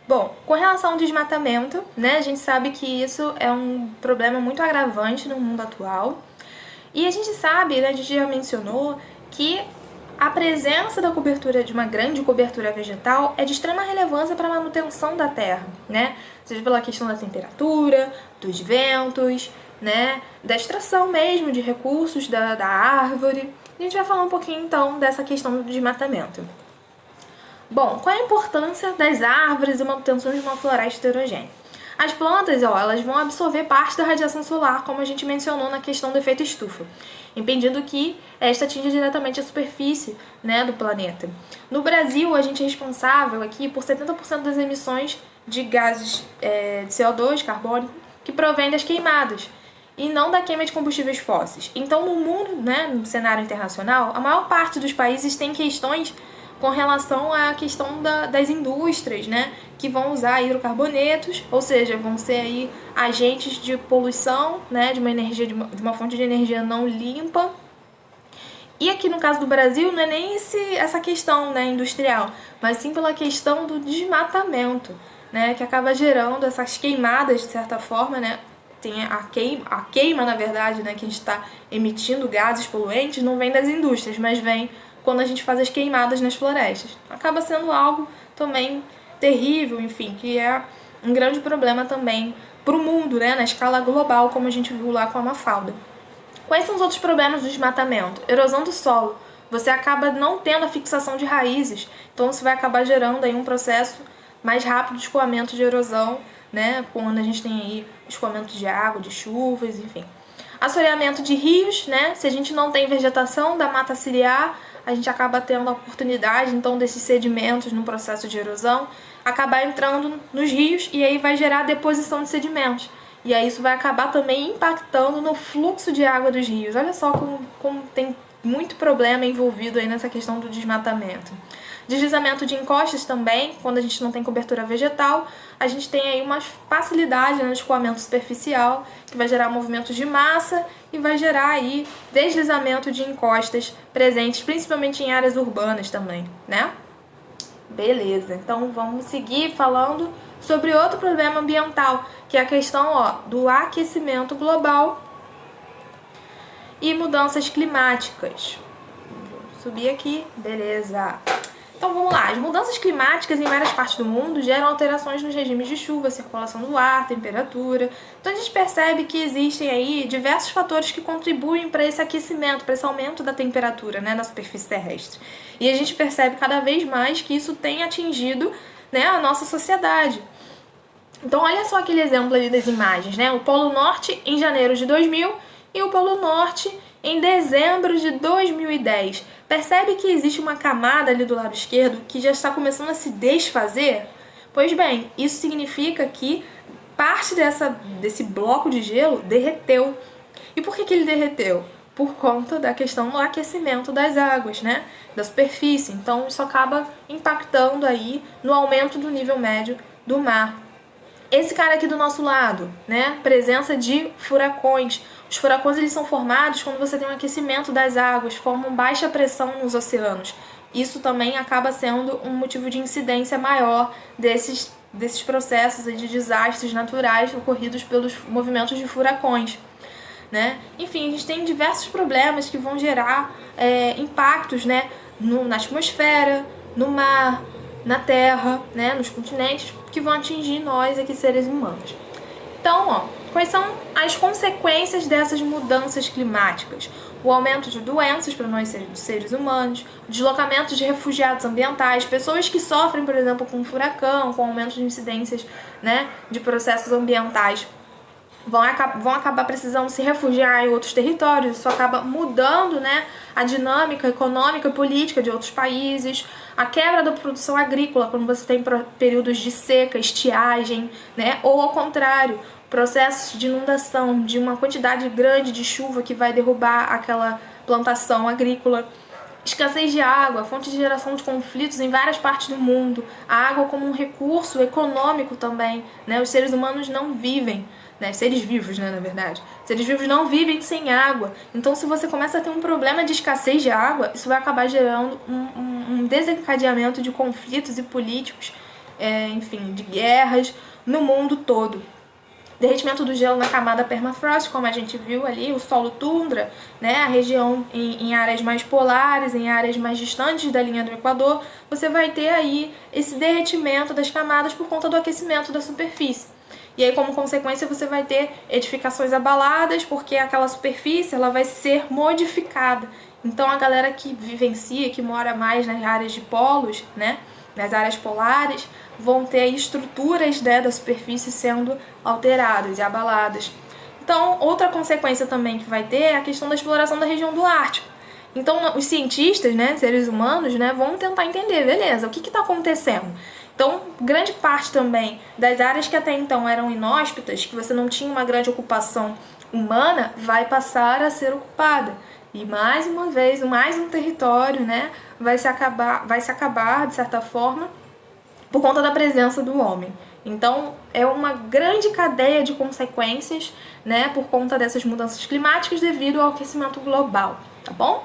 Bom, com relação ao desmatamento, né, a gente sabe que isso é um problema muito agravante no mundo atual. E a gente sabe, né, a gente já mencionou, que a presença da cobertura, de uma grande cobertura vegetal, é de extrema relevância para a manutenção da terra, né? Seja pela questão da temperatura, dos ventos, né, da extração mesmo de recursos da árvore. A gente vai falar um pouquinho então dessa questão do desmatamento. Bom, qual é a importância das árvores e manutenção de uma floresta heterogênea? As plantas, elas vão absorver parte da radiação solar, como a gente mencionou na questão do efeito estufa, impedindo que esta atinja diretamente a superfície, né, do planeta. No Brasil, a gente é responsável aqui por 70% das emissões de gases de CO2, carbônico, que provém das queimadas, e não da queima de combustíveis fósseis. Então, no mundo, né, no cenário internacional, a maior parte dos países tem questões com relação à questão das indústrias, né, que vão usar hidrocarbonetos, ou seja, vão ser aí agentes de poluição, né, de uma fonte de energia não limpa. E aqui no caso do Brasil não é nem essa questão, né, industrial, mas sim pela questão do desmatamento, né, que acaba gerando essas queimadas de certa forma, né. Tem a queima, na verdade, né, que a gente está emitindo gases poluentes, não vem das indústrias, mas vem quando a gente faz as queimadas nas florestas. Acaba sendo algo também terrível, enfim, que é um grande problema também para o mundo, né, na escala global, como a gente viu lá com a Mafalda. Quais são os outros problemas do desmatamento? Erosão do solo. Você acaba não tendo a fixação de raízes, então você vai acabar gerando aí um processo mais rápido de escoamento de erosão, né, quando a gente tem aí escoamento de água, de chuvas, enfim. Assoreamento de rios, né, se a gente não tem vegetação da mata ciliar, a gente acaba tendo a oportunidade, então, desses sedimentos no processo de erosão, acabar entrando nos rios e aí vai gerar deposição de sedimentos. E aí isso vai acabar também impactando no fluxo de água dos rios. Olha só como tem muito problema envolvido aí nessa questão do desmatamento. Deslizamento de encostas também, quando a gente não tem cobertura vegetal, a gente tem aí uma facilidade no escoamento superficial, que vai gerar movimentos de massa e vai gerar aí deslizamento de encostas presentes, principalmente em áreas urbanas também, né? Beleza, então vamos seguir falando sobre outro problema ambiental, que é a questão do aquecimento global e mudanças climáticas. Vou subir aqui, beleza. Então vamos lá, as mudanças climáticas em várias partes do mundo geram alterações nos regimes de chuva, circulação do ar, temperatura. Então a gente percebe que existem aí diversos fatores que contribuem para esse aquecimento, para esse aumento da temperatura, né, na superfície terrestre. E a gente percebe cada vez mais que isso tem atingido, né, a nossa sociedade. Então olha só aquele exemplo ali das imagens, né? O Polo Norte em janeiro de 2000 e o Polo Norte em dezembro de 2010. Percebe que existe uma camada ali do lado esquerdo que já está começando a se desfazer? Pois bem, isso significa que parte desse bloco de gelo derreteu. E por que ele derreteu? Por conta da questão do aquecimento das águas, né? Da superfície. Então isso acaba impactando aí no aumento do nível médio do mar. Esse cara aqui do nosso lado, né? Presença de furacões. Os furacões eles são formados quando você tem um aquecimento das águas, formam baixa pressão nos oceanos. Isso também acaba sendo um motivo de incidência maior desses processos de desastres naturais ocorridos pelos movimentos de furacões, né? Enfim, a gente tem diversos problemas que vão gerar impactos, né? Na atmosfera, no mar, na terra, né? Nos continentes, que vão atingir nós aqui, seres humanos. Então, quais são as consequências dessas mudanças climáticas? O aumento de doenças para nós seres humanos, o deslocamento de refugiados ambientais, pessoas que sofrem, por exemplo, com um furacão, com aumento de incidências, né, de processos ambientais, vão acabar precisando se refugiar em outros territórios. Isso acaba mudando, né, a dinâmica econômica e política de outros países. A quebra da produção agrícola, quando você tem períodos de seca, estiagem, né, ou ao contrário, processos de inundação, de uma quantidade grande de chuva que vai derrubar aquela plantação agrícola. Escassez de água, fonte de geração de conflitos em várias partes do mundo. A água como um recurso econômico também, né? Os seres humanos não vivem, né? Seres vivos, né, na verdade. Seres vivos não vivem sem água. Então, se você começa a ter um problema de escassez de água, isso vai acabar gerando um desencadeamento de conflitos e políticos enfim, de guerras no mundo todo. Derretimento do gelo na camada permafrost, como a gente viu ali, o solo tundra, né, a região em áreas mais polares, em áreas mais distantes da linha do Equador, você vai ter aí esse derretimento das camadas por conta do aquecimento da superfície. E aí, como consequência, você vai ter edificações abaladas, porque aquela superfície ela vai ser modificada. Então, a galera que vivencia, que mora mais nas áreas de polos, né, nas áreas polares, vão ter estruturas, né, da superfície sendo alteradas e abaladas. Então, outra consequência também que vai ter é a questão da exploração da região do Ártico. Então, os cientistas, né, seres humanos, né, vão tentar entender, beleza, o que está acontecendo? Então, grande parte também das áreas que até então eram inóspitas, que você não tinha uma grande ocupação humana, vai passar a ser ocupada. E mais uma vez, mais um território, né, vai se acabar, de certa forma, por conta da presença do homem. Então, é uma grande cadeia de consequências, né, por conta dessas mudanças climáticas devido ao aquecimento global, tá bom?